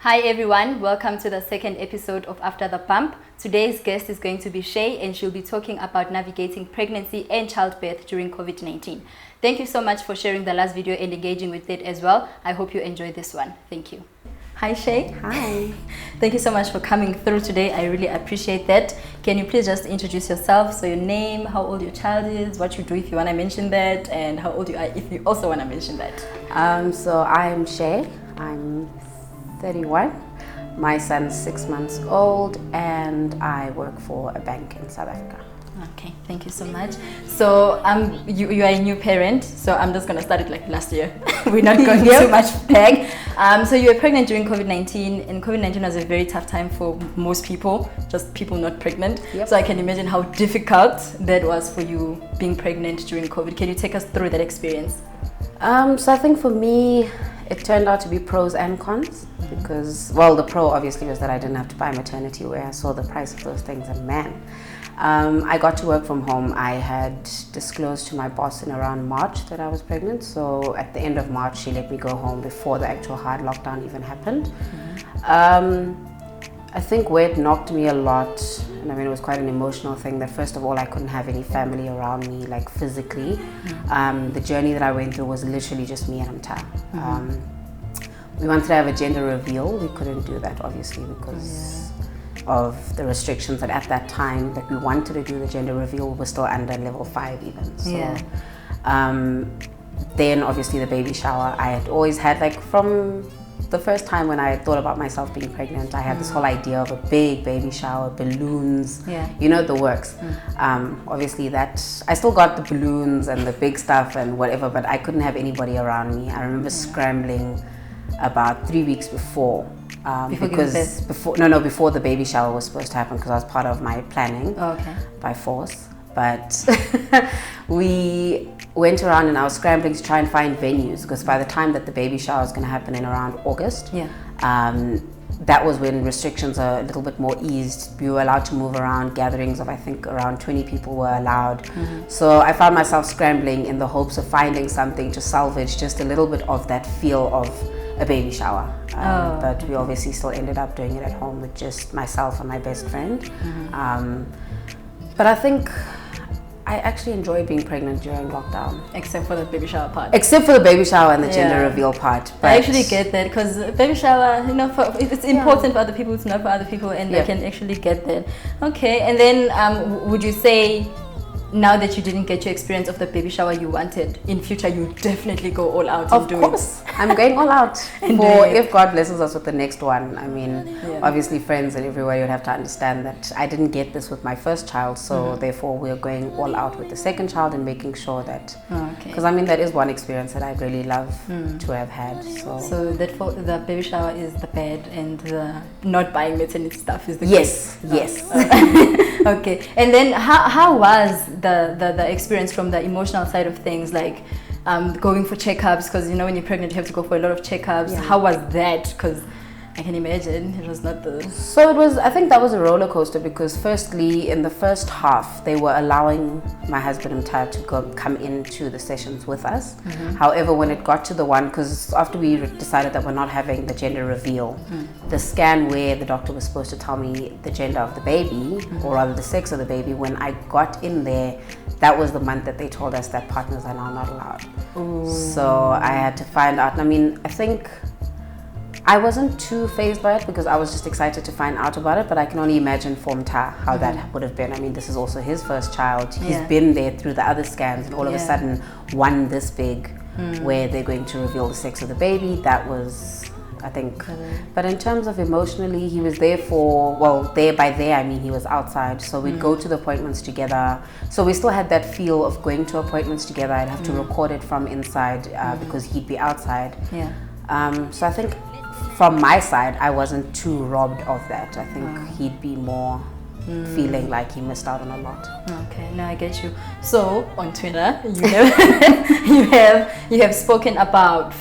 Hi everyone, welcome to the second episode of After the Pump. Today's guest is going to be Shaé, and she'll be talking about navigating pregnancy and childbirth during COVID-19. Thank you so much for sharing the last video and engaging with it as well. I hope you enjoyed this one. Thank you. Hi Shaé. Hi. Thank you so much for coming through today. I really appreciate that. Can you please just introduce yourself? So your name, how old your child is, what you do if you want to mention that, and how old you are if you also want to mention that. So I'm Shaé. I'm 31. My son's 6 months old, and I work for a bank in South Africa. Okay, thank you so much. So you are a new parent, so I'm just going to start it like last year. We're not going too much back. So you were pregnant during COVID-19, and COVID-19 was a very tough time for most people, just people not pregnant. Yep. So I can imagine how difficult that was for you being pregnant during COVID. Can you take us through that experience? So I think for me, it turned out to be pros and cons because, well, the pro obviously was that I didn't have to buy maternity wear. I saw the price of those things, and man, I got to work from home. I had disclosed to my boss in around March that I was pregnant. So at the end of March, she let me go home before the actual hard lockdown even happened. I think where it knocked me a lot, and I mean it was quite an emotional thing, that first of all I couldn't have any family around me, like physically. The journey that I went through was literally just me and Amta. We wanted to have a gender reveal. We couldn't do that obviously because of the restrictions, that at that time that we wanted to do the gender reveal, we were still under level 5 even. So then obviously the baby shower, I had always had, like from the first time when I thought about myself being pregnant, I had this whole idea of a big baby shower, balloons, you know, the works. Obviously that, I still got the balloons and the big stuff and whatever, but I couldn't have anybody around me. I remember scrambling about 3 weeks before before the baby shower was supposed to happen, because I was part of my planning by force. But we went around and I was scrambling to try and find venues, because by the time that the baby shower was going to happen in around August, that was when restrictions are a little bit more eased. We were allowed to move around. Gatherings of I think around 20 people were allowed. So I found myself scrambling in the hopes of finding something to salvage just a little bit of that feel of a baby shower. But we obviously still ended up doing it at home with just myself and my best friend. But I think I actually enjoy being pregnant during lockdown. Except for the baby shower part. Except for the baby shower and the gender reveal part. But I actually get that, because baby shower, you know, it's important for other people, it's not for other people, and I can actually get that. Okay, and then would you say, now that you didn't get your experience of the baby shower you wanted, in future you definitely go all out and do it? Of course, I'm going all out. For if God blesses us with the next one. I mean, obviously friends and everywhere, you'd have to understand that I didn't get this with my first child, so therefore we're going all out with the second child and making sure that, because I mean that is one experience that I'd really love to have had. So that for the baby shower is the bad, and the not buying maternity stuff is the yes. Okay, and then how was the experience from the emotional side of things, like going for checkups, because you know when you're pregnant you have to go for a lot of checkups. How was that? Because I can imagine it was not the... So it was, I think that was a roller coaster, because firstly in the first half they were allowing my husband and Tad to come into the sessions with us. However, when it got to the one, because after we decided that we're not having the gender reveal, the scan where the doctor was supposed to tell me the gender of the baby, or rather the sex of the baby, when I got in there, that was the month that they told us that partners are now not allowed. So I had to find out. I mean, I think I wasn't too fazed by it because I was just excited to find out about it, but I can only imagine for Mta how that would have been. I mean, this is also his first child. He's been there through the other scans, and all of a sudden one this big where they're going to reveal the sex of the baby. That was, I think, but in terms of emotionally, he was there for, well, there by there I mean he was outside, so we'd go to the appointments together. So we still had that feel of going to appointments together. I'd have to record it from inside because he'd be outside. So I think from my side, I wasn't too robbed of that. I think he'd be more feeling like he missed out on a lot. Okay, now I get you. So on Twitter, you have spoken about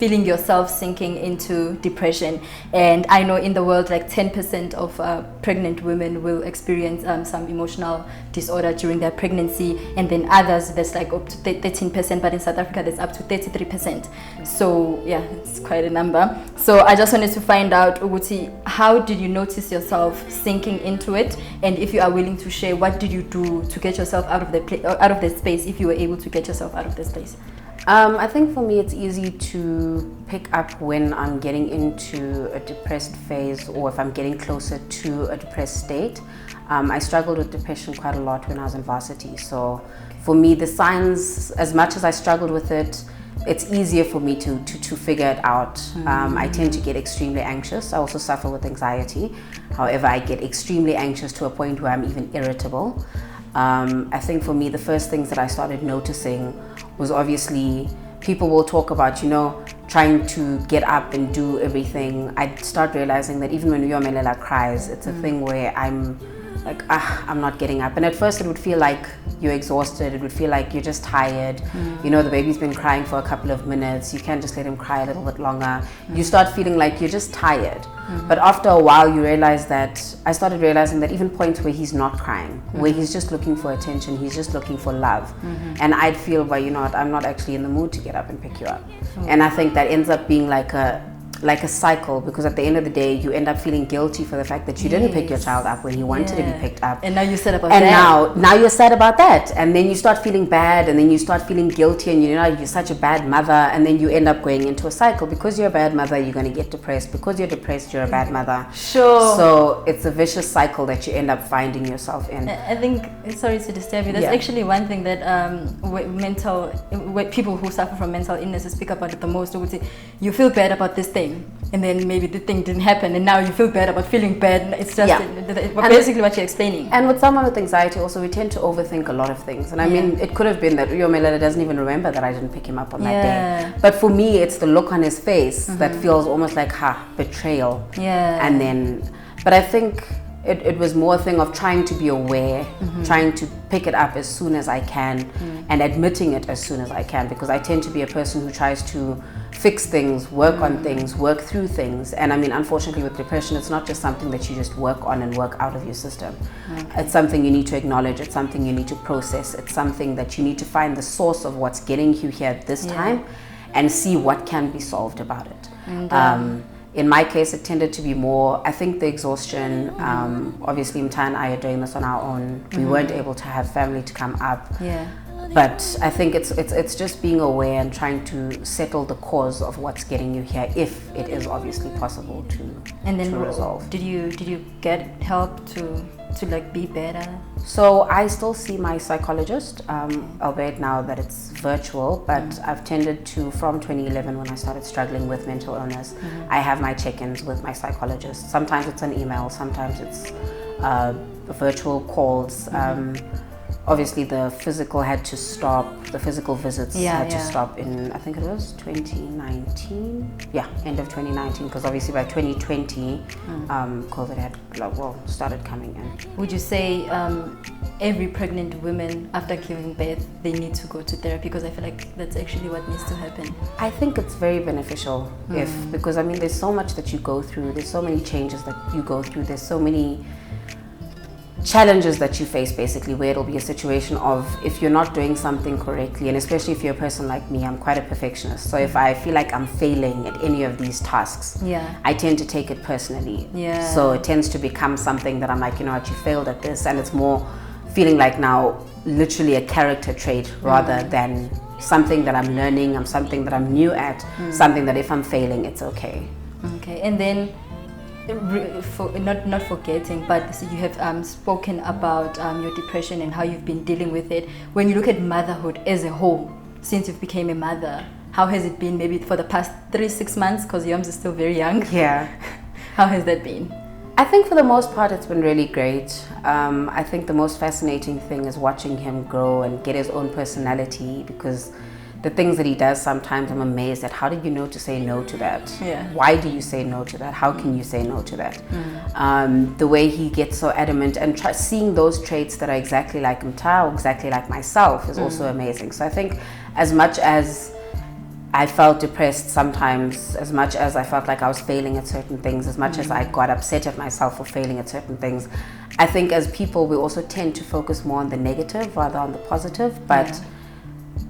feeling yourself sinking into depression. And I know in the world, like 10% of pregnant women will experience some emotional disorder during their pregnancy, and then others there's like up to 13%, but in South Africa there's up to 33%. So yeah, it's quite a number. So I just wanted to find out, Uguti, how did you notice yourself sinking into it, and if you are willing to share, what did you do to get yourself out of the space, if you were able to get yourself out of this place? I think for me it's easy to pick up when I'm getting into a depressed phase, or if I'm getting closer to a depressed state. I struggled with depression quite a lot when I was in varsity. So for me, the signs, as much as I struggled with it, it's easier for me to figure it out. I tend to get extremely anxious. I also suffer with anxiety. However, I get extremely anxious to a point where I'm even irritable. I think for me, the first things that I started noticing was obviously people will talk about, trying to get up and do everything. I start realizing that even when Yomelela cries, it's a thing where I'm like, I'm not getting up. And at first it would feel like you're exhausted. It would feel like you're just tired. The baby's been crying for a couple of minutes. You can't just let him cry a little bit longer. You start feeling like you're just tired. But after a while, I started realizing that even points where he's not crying, where he's just looking for attention, he's just looking for love. And I'd feel, well, you know what, I'm not actually in the mood to get up and pick you up. And I think that ends up being like a cycle, because at the end of the day you end up feeling guilty for the fact that you didn't pick your child up when he wanted to be picked up, and now you're sad about that, and now you're sad about that, and then you start feeling bad, and then you start feeling guilty, and you're such a bad mother, and then you end up going into a cycle. Because you're a bad mother, you're going to get depressed. Because you're depressed, you're a bad mother. Sure. So it's a vicious cycle that you end up finding yourself in. I think, sorry to disturb you, that's actually one thing that people who suffer from mental illnesses speak about it the most. They would say, you feel bad about this thing, and then maybe the thing didn't happen, and now you feel bad about feeling bad. It's just basically what you're explaining. And with someone with anxiety also, we tend to overthink a lot of things. And I mean, it could have been that Yomelele doesn't even remember that I didn't pick him up on that day. But for me, it's the look on his face that feels almost like betrayal. And then, but I think it was more a thing of trying to be aware, trying to pick it up as soon as I can, and admitting it as soon as I can, because I tend to be a person who tries to fix things, work on things, work through things. And I mean, unfortunately with depression, it's not just something that you just work on and work out of your system. It's something you need to acknowledge. It's something you need to process. It's something that you need to find the source of what's getting you here at this time, and see what can be solved about it. And, in my case, it tended to be more, I think, the exhaustion. Obviously, Mta and I are doing this on our own. We weren't able to have family to come up. But I think it's just being aware and trying to settle the cause of what's getting you here, if it is obviously possible to resolve. Did you get help to like be better? So I still see my psychologist, albeit now that it's virtual, but I've tended to, from 2011 when I started struggling with mental illness, I have my check-ins with my psychologist. Sometimes it's an email, sometimes it's virtual calls. Obviously the physical had to stop, the physical visits had to stop in, I think it was 2019, end of 2019, because obviously by 2020 COVID had started coming in. Would you say every pregnant woman after giving birth, they need to go to therapy? Because I feel like that's actually what needs to happen. I think it's very beneficial because I mean, there's so much that you go through, there's so many changes that you go through, there's so many challenges that you face, basically, where it'll be a situation of, if you're not doing something correctly, and especially if you're a person like me, I'm quite a perfectionist, so if I feel like I'm failing at any of these tasks, I tend to take it personally. So it tends to become something that I'm like, you know what, you failed at this, and it's more feeling like now literally a character trait rather than something that I'm learning, something that I'm new at, something that if I'm failing, it's okay. And then not forgetting, but you have spoken about your depression and how you've been dealing with it. When you look at motherhood as a whole, since you've became a mother, how has it been, maybe for the past 3-6 months, because Yoms is still very young? How has that been? I think for the most part it's been really great. I think the most fascinating thing is watching him grow and get his own personality, because the things that he does, sometimes I'm amazed at, how did you know to say no to that? Why do you say no to that? How can you say no to that? The way he gets so adamant, and seeing those traits that are exactly like Mta or exactly like myself is also amazing. So I think as much as I felt depressed sometimes, as much as I felt like I was failing at certain things, as much as I got upset at myself for failing at certain things. I think as people, we also tend to focus more on the negative rather on the positive. But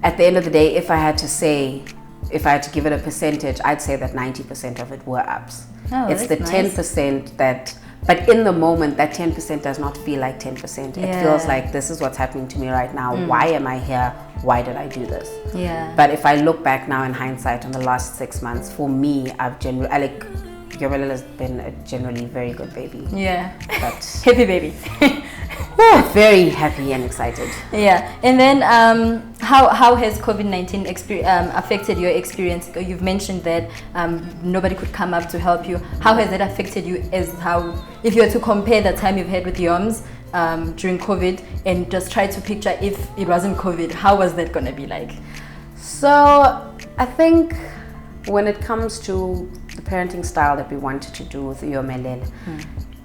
at the end of the day, if I had to give it a percentage, I'd say that 90% of it were ups. Oh, it's the nice. 10% that, but in the moment, that 10% does not feel like 10%. It feels like, this is what's happening to me right now. Why am I here? Why did I do this? Yeah. But if I look back now in hindsight on the last 6 months, for me, I've generally, Gabriella has been a generally very good baby. Yeah. But Happy baby. very happy and excited. Yeah. And then how has COVID-19 affected your experience? You've mentioned that nobody could come up to help you. How has that affected you, if you were to compare the time you've had with Yoms during COVID and just try to picture if it wasn't COVID, how was that going to be like? So I think when it comes to the parenting style that we wanted to do with Uyomelele,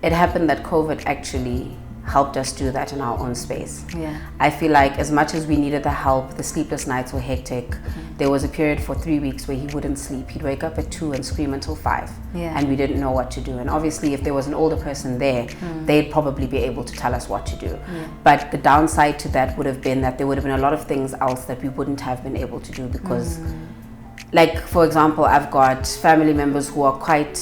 it happened that COVID actually helped us do that in our own space. Yeah. I feel like as much as we needed the help, the sleepless nights were hectic. There was a period for 3 weeks where he wouldn't sleep. He'd wake up at 2 and scream until 5. Yeah. And we didn't know what to do. And obviously if there was an older person there, they'd probably be able to tell us what to do. Yeah. But the downside to that would have been that there would have been a lot of things else that we wouldn't have been able to do because like, for example, I've got family members who are quite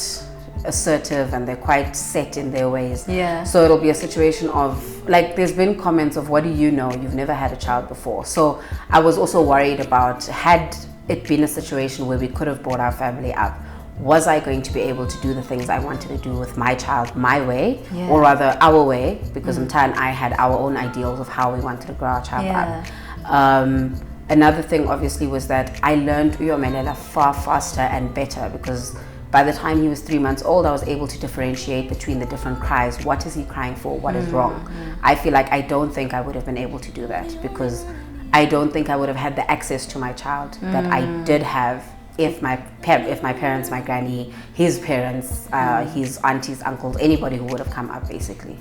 assertive and they're quite set in their ways. Yeah. So it'll be a situation of, like, there's been comments of, what do you know? You've never had a child before. So I was also worried about, had it been a situation where we could have brought our family up, was I going to be able to do the things I wanted to do with my child my way, or rather our way, because Mta and I had our own ideals of how we wanted to grow our child up. Another thing obviously was that I learned Uyomelela far faster and better, because by the time he was 3 months old, I was able to differentiate between the different cries. What is he crying for? What is wrong? I feel like I don't think I would have been able to do that, because I don't think I would have had the access to my child that I did have if my parents, my granny, his parents, his aunties, uncles, anybody who would have come up, basically.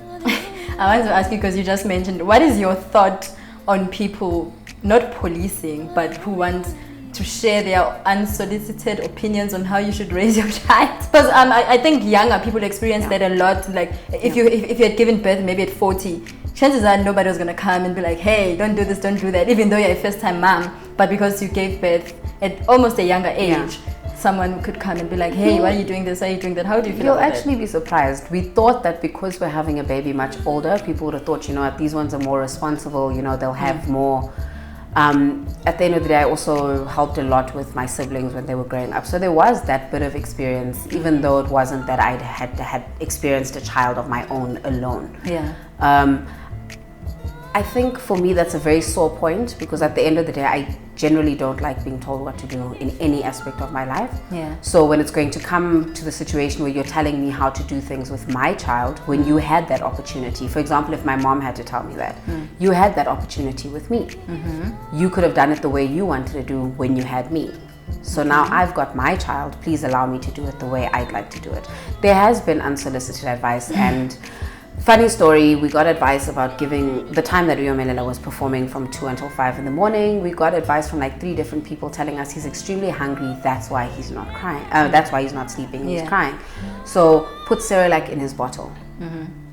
I wanted to ask you, because you just mentioned, what is your thought on people not policing, but who want to share their unsolicited opinions on how you should raise your child? Because I think younger people experience that a lot. Like if you had given birth maybe at 40, chances are nobody was gonna come and be like, hey, don't do this, don't do that, even though you're a first-time mom. But because you gave birth at almost a younger age, someone could come and be like, hey, why are you doing this? Why are you doing that? How do you feel You'll about actually be surprised. We thought that because we're having a baby much older, people would have thought, you know what, these ones are more responsible, you know, they'll have more. At the end of the day, I also helped a lot with my siblings when they were growing up. So there was that bit of experience, even though it wasn't that I had experienced a child of my own alone. Yeah. I think for me that's a very sore point, because at the end of the day I generally don't like being told what to do in any aspect of my life. Yeah. So when it's going to come to the situation where you're telling me how to do things with my child, when you had that opportunity, for example, if my mom had to tell me that, you had that opportunity with me. You could have done it the way you wanted to do when you had me. So now I've got my child, please allow me to do it the way I'd like to do it. There has been unsolicited advice, and funny story, we got advice about giving, the time that Uyomelela was performing from 2 until 5 in the morning, we got advice from like 3 different people telling us he's extremely hungry, that's why he's not crying, that's why he's not sleeping, he's crying. So put Cerelac in his bottle.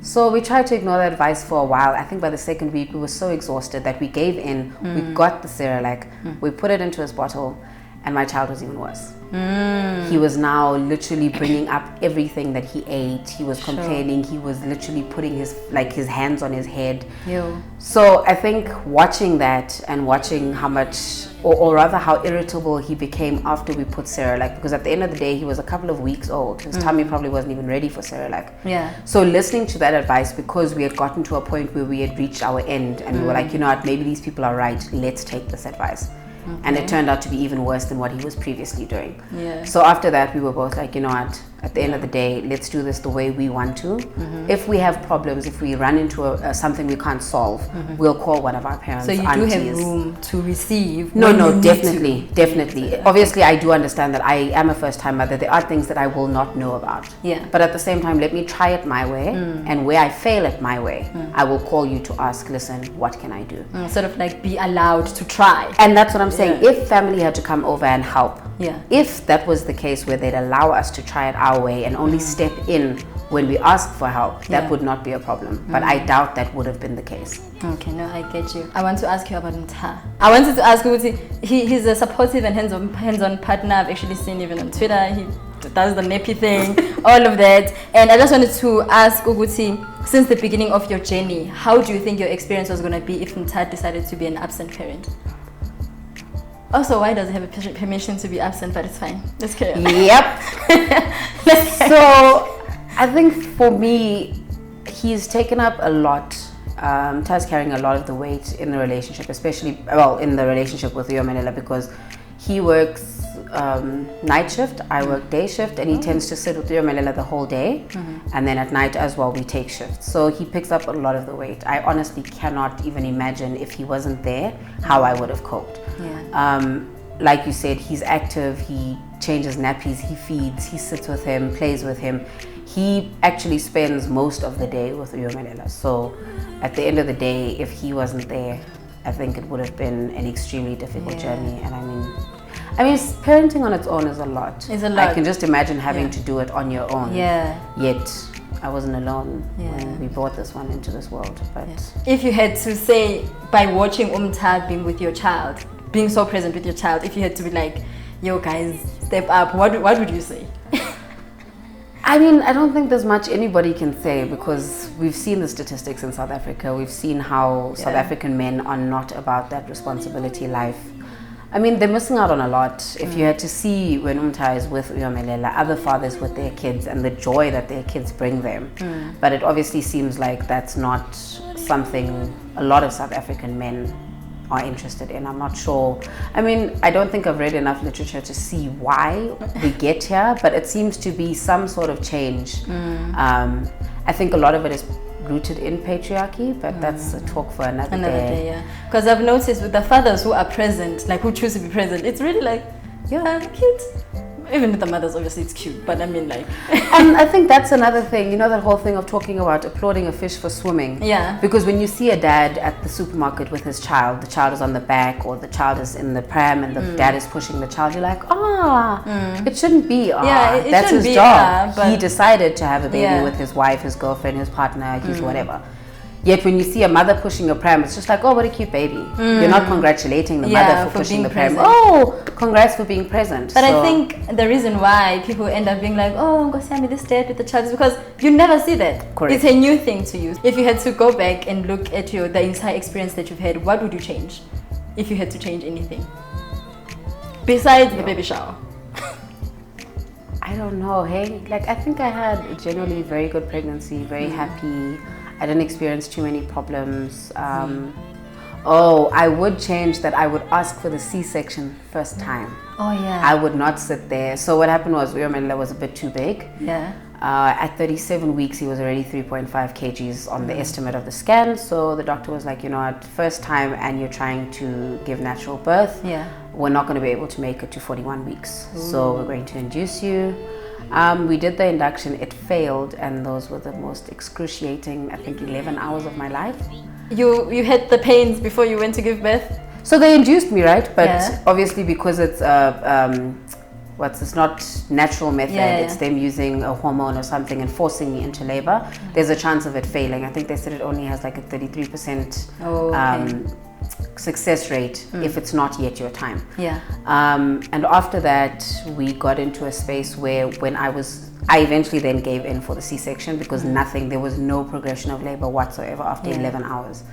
So we tried to ignore the advice for a while. I think by the 2nd week we were so exhausted that we gave in, we got the Cerelac, we put it into his bottle, and my child was even worse. He was now literally bringing up everything that he ate. He was complaining. He was literally putting his hands on his head. So I think watching that and watching how much, or rather how irritable he became after we put Cerelac, because at the end of the day he was a couple of weeks old. His tummy probably wasn't even ready for Cerelac. So listening to that advice, because we had gotten to a point where we had reached our end and we were like, you know what, maybe these people are right, let's take this advice. And it turned out to be even worse than what he was previously doing. So after that we were both like, you know what, at the end of the day, let's do this the way we want to. If we have problems, if we run into something we can't solve, we'll call one of our parents. So you aunties. do have room to receive. No, definitely. Obviously, I do understand that I am a first-time mother. There are things that I will not know about. But at the same time, let me try it my way. And where I fail at my way, I will call you to ask, listen, what can I do? Sort of like be allowed to try. And that's what I'm saying. If family had to come over and help, Yeah. If that was the case where they'd allow us to try it our way and only step in when we ask for help, that would not be a problem. But I doubt that would have been the case. Okay, no, I get you. I want to ask you about Mta. I wanted to ask you, he's a supportive and hands-on partner. I've actually seen even on Twitter. He does the nappy thing, all of that. And I just wanted to ask Uguti, since the beginning of your journey, how do you think your experience was going to be if Mta decided to be an absent parent? Also, why does he have a permission to be absent? But it's fine. Let's carry on. Yep. So, I think for me, he's taken up a lot. Ta's carrying a lot of the weight in the relationship, especially, well, in the relationship with Yomanela, because he works night shift, I work day shift, and he tends to sit with Yomanela the whole day. And then at night as well, we take shifts. So he picks up a lot of the weight. I honestly cannot even imagine if he wasn't there, how I would have coped. Yeah. Like you said, he's active, he changes nappies, he feeds, he sits with him, plays with him. He actually spends most of the day with Yomanela. So at the end of the day, if he wasn't there, I think it would have been an extremely difficult journey. And I mean, parenting on its own is a lot. It's a lot. I can just imagine having to do it on your own. Yeah. Yet I wasn't alone when we brought this one into this world. But if you had to say, by watching Umta being with your child, being so present with your child, if you had to be like, yo guys, step up, what would you say? I mean, I don't think there's much anybody can say, because we've seen the statistics in South Africa. We've seen how South African men are not about that responsibility life. I mean, they're missing out on a lot. If you had to see when Umta is with Uyomelela, other fathers with their kids and the joy that their kids bring them. But it obviously seems like that's not something a lot of South African men are interested in. I'm not sure. I mean, I don't think I've read enough literature to see why we get here, but it seems to be some sort of change. I think a lot of it is rooted in patriarchy, but that's a talk for another day. Yeah. Because I've noticed with the fathers who are present, like who choose to be present, it's really like, yeah, cute. Even with the mothers, obviously it's cute, but I mean like... And I think that's another thing, you know, that whole thing of talking about applauding a fish for swimming. Yeah. Because when you see a dad at the supermarket with his child, the child is on the back or the child is in the pram and the dad is pushing the child, you're like, it shouldn't be, that's his job. He decided to have a baby with his wife, his girlfriend, his partner, his whatever. Yet when you see a mother pushing a pram, it's just like, oh, what a cute baby. You're not congratulating the mother for pushing the pram. Oh, congrats for being present. But I think the reason why people end up being like, oh, go send me this dad with the child is because you never see that. Correct. It's a new thing to you. If you had to go back and look at the entire experience that you've had, what would you change? If you had to change anything? Besides the baby shower. I don't know, hey? Like, I think I had a genuinely very good pregnancy, very happy. I didn't experience too many problems. I would change that I would ask for the C-section first time. Oh, yeah. I would not sit there. So what happened was Uyomelela was a bit too big. Yeah. At 37 weeks, he was already 3.5 kgs on the estimate of the scan. So the doctor was like, you know, at first time and you're trying to give natural birth, we're not going to be able to make it to 41 weeks. So we're going to induce you. We did the induction, it failed, and those were the most excruciating, I think, 11 hours of my life. You had the pains before you went to give birth? So they induced me, right? But obviously because it's it's not natural method, it's them using a hormone or something and forcing me into labor, there's a chance of it failing. I think they said it only has like a 33% success rate if it's not yet your time. And after that we got into a space where when I eventually then gave in for the C-section because there was no progression of labor whatsoever after 11 hours.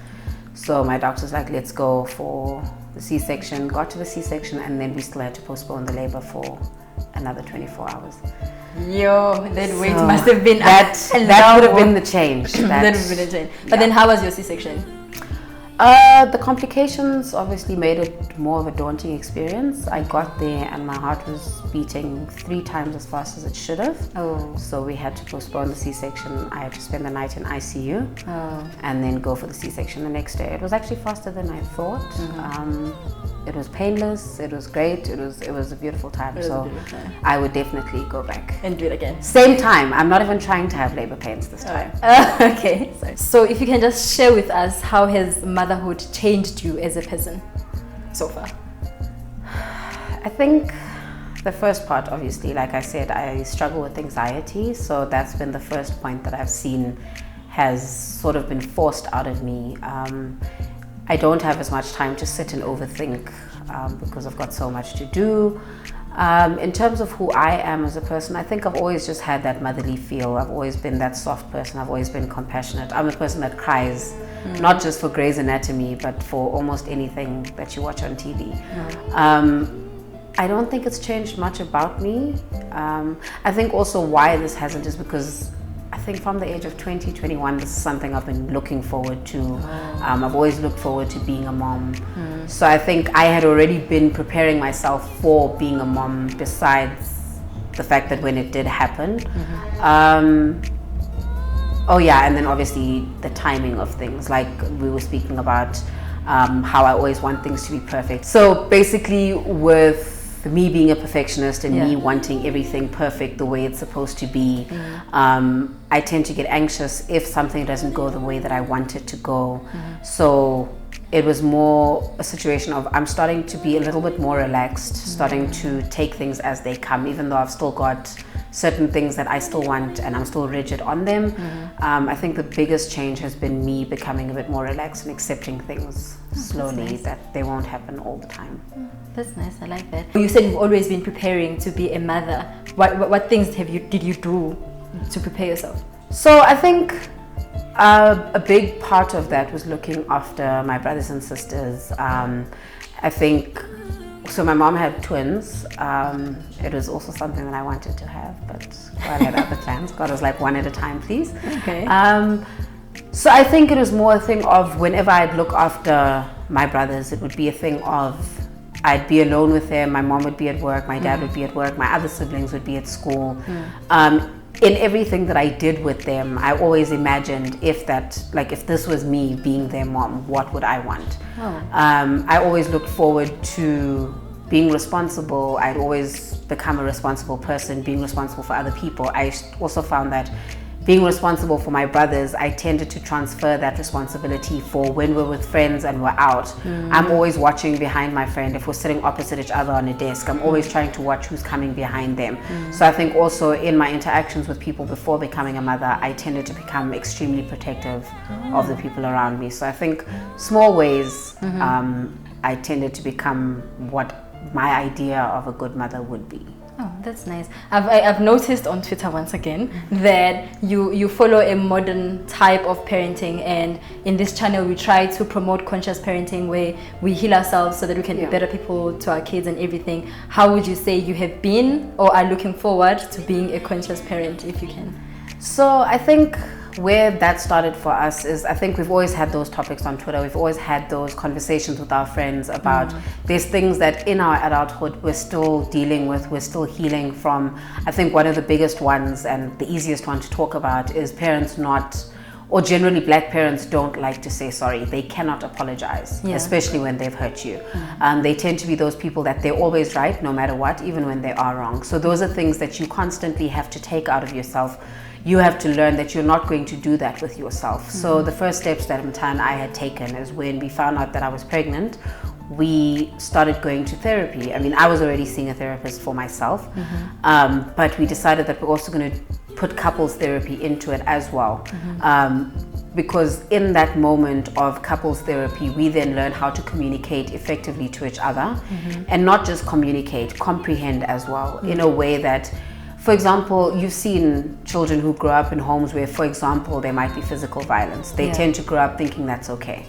So my doctor's like, let's go for the C-section. Got to the C-section and then we still had to postpone the labor for another 24 hours. Yo, that weight must have been that would have been the change. That would have been a change. But then how was your C-section? The complications obviously made it more of a daunting experience. I got there and my heart was beating 3 times as fast as it should have. So we had to postpone the C-section. I had to spend the night in ICU and then go for the C-section the next day. It was actually faster than I thought. It was painless. It was great. It was a beautiful time. So I would definitely go back and do it again. Same time. I'm not even trying to have labor pains this time. Okay. So if you can just share with us, how has motherhood changed you as a person so far? I think the first part, obviously, like I said, I struggle with anxiety. So that's been the first point that I've seen has sort of been forced out of me. I don't have as much time to sit and overthink because I've got so much to do. In terms of who I am as a person, I think I've always just had that motherly feel. I've always been that soft person. I've always been compassionate. I'm a person that cries, not just for Grey's Anatomy, but for almost anything that you watch on TV. I don't think it's changed much about me. I think also why this hasn't is because I think from the age of 20, 21, this is something I've been looking forward to. I've always looked forward to being a mom. So I think I had already been preparing myself for being a mom, besides the fact that when it did happen. Oh yeah, and then obviously the timing of things, like we were speaking about how I always want things to be perfect. So basically with me being a perfectionist and me wanting everything perfect the way it's supposed to be, I tend to get anxious if something doesn't go the way that I want it to go. So it was more a situation of I'm starting to be a little bit more relaxed, starting to take things as they come, even though I've still got certain things that I still want and I'm still rigid on them. I think the biggest change has been me becoming a bit more relaxed and accepting things slowly, that they won't happen all the time. That's nice, I like that. You said you've always been preparing to be a mother. What things did you do to prepare yourself? So I think a big part of that was looking after my brothers and sisters. I think, so my mom had twins. It was also something that I wanted to have, but God had other plans. God was like, one at a time, please. Okay. So I think it was more a thing of whenever I'd look after my brothers, it would be a thing of I'd be alone with them. My mom would be at work, my dad would be at work, my other siblings would be at school. In everything that I did with them, I always imagined if this was me being their mom, what would I want? I always looked forward to being responsible. I'd always become a responsible person, being responsible for other people. I also found that being responsible for my brothers, I tended to transfer that responsibility for when we're with friends and we're out. I'm always watching behind my friend. If we're sitting opposite each other on a desk, I'm always trying to watch who's coming behind them. So I think also in my interactions with people before becoming a mother, I tended to become extremely protective of the people around me. So I think small ways, I tended to become what my idea of a good mother would be. Oh, that's nice. I've noticed on Twitter once again that you follow a modern type of parenting, and in this channel we try to promote conscious parenting where we heal ourselves so that we can be better people to our kids and everything. How would you say you have been or are looking forward to being a conscious parent, if you can? So I think where that started for us is, I think we've always had those topics on Twitter. We've always had those conversations with our friends about there's things that in our adulthood we're still dealing with, we're still healing from. I think one of the biggest ones and the easiest one to talk about is parents or generally black parents don't like to say sorry. They cannot apologize, especially when they've hurt you. They tend to be those people that they're always right no matter what, even when they are wrong. So those are things that you constantly have to take out of yourself. You have to learn that you're not going to do that with yourself. So the first steps that Mta and I had taken is when we found out that I was pregnant, we started going to therapy. I mean, I was already seeing a therapist for myself, but we decided that we're also going to put couples therapy into it as well. Because in that moment of couples therapy, we then learn how to communicate effectively to each other, and not just communicate, comprehend as well, in a way that, for example, you've seen children who grow up in homes where, for example, there might be physical violence. They tend to grow up thinking that's okay.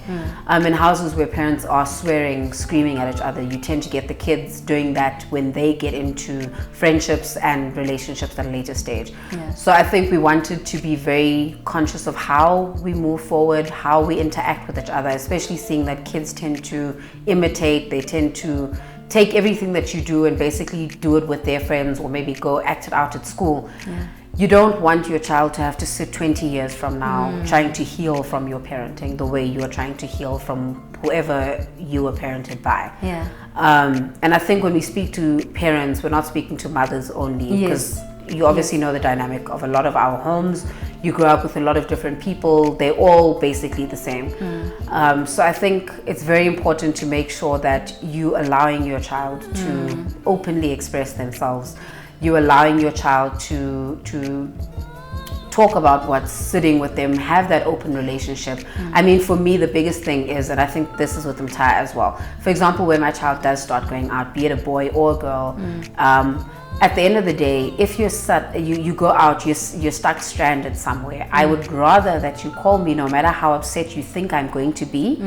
In houses where parents are swearing, screaming at each other, you tend to get the kids doing that when they get into friendships and relationships at a later stage. So I think we wanted to be very conscious of how we move forward, how we interact with each other, especially seeing that kids tend to imitate, they tend to take everything that you do and basically do it with their friends, or maybe go act it out at school. You don't want your child to have to sit 20 years from now trying to heal from your parenting the way you are trying to heal from whoever you were parented by. And I think when we speak to parents, we're not speaking to mothers only, because you obviously know the dynamic of a lot of our homes. you grow up with a lot of different people, they're all basically the same. So I think it's very important to make sure that you allowing your child to openly express themselves, you allowing your child to talk about what's sitting with them, have that open relationship. I mean, for me, the biggest thing is, and I think this is with Mtaya as well, for example, when my child does start going out, be it a boy or a girl, at the end of the day, if you go out, you're stuck stranded somewhere, I would rather that you call me no matter how upset you think I'm going to be.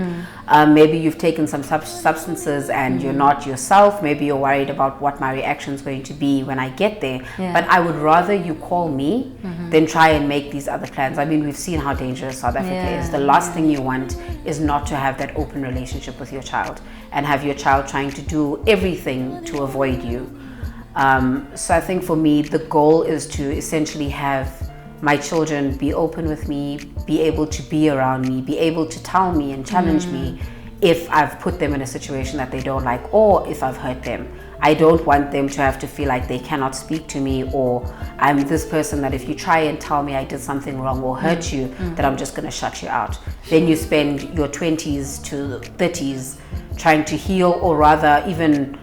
Maybe you've taken some substances and you're not yourself. Maybe you're worried about what my reaction is going to be when I get there. But I would rather you call me than try and make these other plans. I mean, we've seen how dangerous South Africa is. The last thing you want is not to have that open relationship with your child and have your child trying to do everything to avoid you. So I think for me, the goal is to essentially have my children be open with me, be able to be around me, be able to tell me and challenge me if I've put them in a situation that they don't like, or if I've hurt them. I don't want them to have to feel like they cannot speak to me, or I'm this person that if you try and tell me I did something wrong or hurt you, that I'm just going to shut you out. Then you spend your 20s to 30s trying to heal, or rather even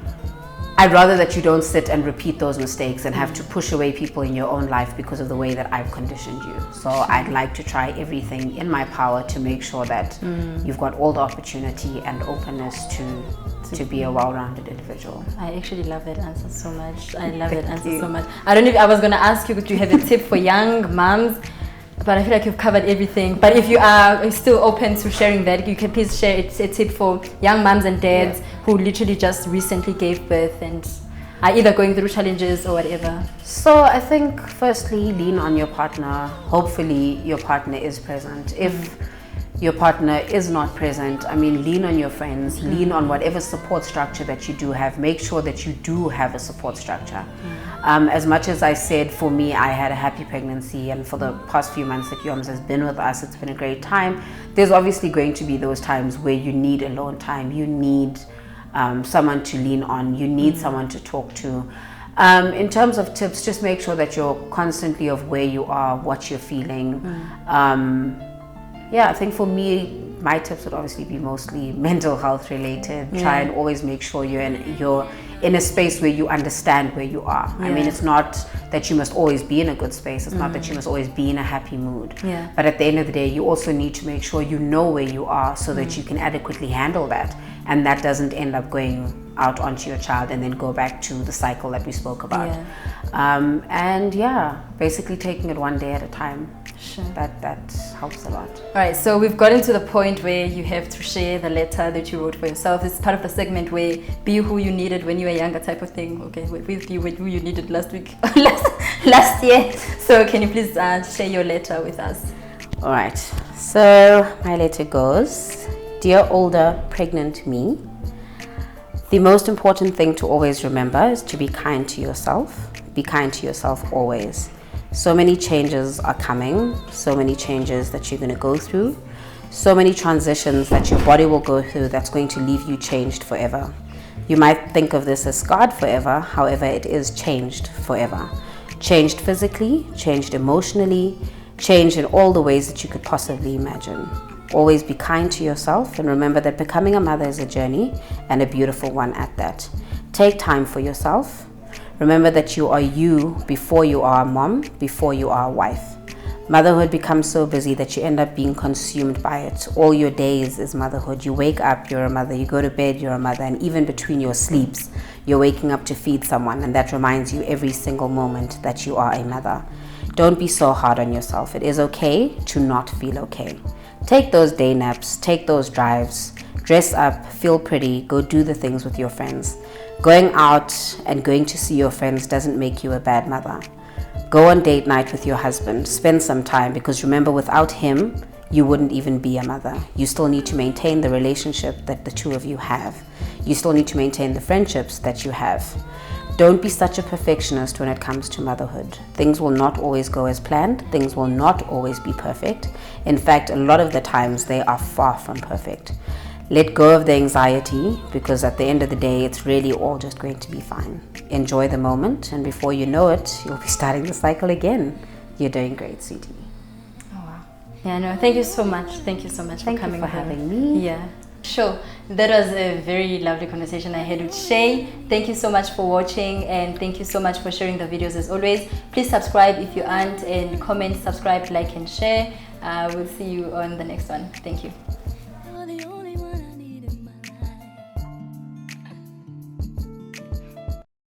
I'd rather that you don't sit and repeat those mistakes and have to push away people in your own life because of the way that I've conditioned you. So I'd like to try everything in my power to make sure that you've got all the opportunity and openness to be a well-rounded individual. I actually love that answer so much. I love that answer so much. I don't know if I was going to ask you, do you have a tip for young moms? But I feel like you've covered everything. But if you are still open to sharing that, you can please share a tip for young moms and dads who literally just recently gave birth and are either going through challenges or whatever. So I think firstly, lean on your partner. Hopefully your partner is present. If your partner is not present, I mean, lean on your friends, lean on whatever support structure that you do have. Make sure that you do have a support structure. As much as I said, for me, I had a happy pregnancy, and for the past few months that Yoms has been with us, it's been a great time. There's obviously going to be those times where you need alone time, you need someone to lean on, you need someone to talk to. In terms of tips, just make sure that you're constantly of where you are, what you're feeling. I think for me, my tips would obviously be mostly mental health related. Try and always make sure you're in a space where you understand where you are. I mean, it's not that you must always be in a good space. It's not that you must always be in a happy mood. But at the end of the day, you also need to make sure you know where you are so that you can adequately handle that. And that doesn't end up going out onto your child and then go back to the cycle that we spoke about. Basically taking it one day at a time. Sure. That helps a lot. All right, so we've gotten to the point where you have to share the letter that you wrote for yourself. It's part of the segment where be who you needed when you were younger type of thing. Okay, with you who you needed last week, last year. So can you please share your letter with us? All right, so my letter goes, Dear older pregnant me, the most important thing to always remember is to be kind to yourself. Be kind to yourself always. So many changes are coming, so many changes that you're going to go through, so many transitions that your body will go through that's going to leave you changed forever. You might think of this as scarred forever, however, it is changed forever. Changed physically, changed emotionally, changed in all the ways that you could possibly imagine. Always be kind to yourself and remember that becoming a mother is a journey and a beautiful one at that. Take time for yourself. Remember that you are you before you are a mom, before you are a wife. Motherhood becomes so busy that you end up being consumed by it. All your days is motherhood. You wake up, you're a mother. You go to bed, you're a mother. And even between your sleeps, you're waking up to feed someone. And that reminds you every single moment that you are a mother. Don't be so hard on yourself. It is okay to not feel okay. Take those day naps, take those drives, dress up, feel pretty, go do the things with your friends. Going out and going to see your friends doesn't make you a bad mother. Go on date night with your husband, spend some time, because remember, without him, you wouldn't even be a mother. You still need to maintain the relationship that the two of you have. You still need to maintain the friendships that you have. Don't be such a perfectionist when it comes to motherhood. Things will not always go as planned. Things will not always be perfect. In fact, a lot of the times they are far from perfect. Let go of the anxiety, because at the end of the day, it's really all just going to be fine. Enjoy the moment, and before you know it, you'll be starting the cycle again. You're doing great, sweetie. Yeah, no, thank you so much. Thank you so much for coming. Thank you for having me. Yeah. Sure. That was a very lovely conversation I had with Shaé. Thank you so much for watching, and thank you so much for sharing the videos as always. Please subscribe if you aren't, and comment, subscribe, like, and share. We'll see you on the next one. Thank you.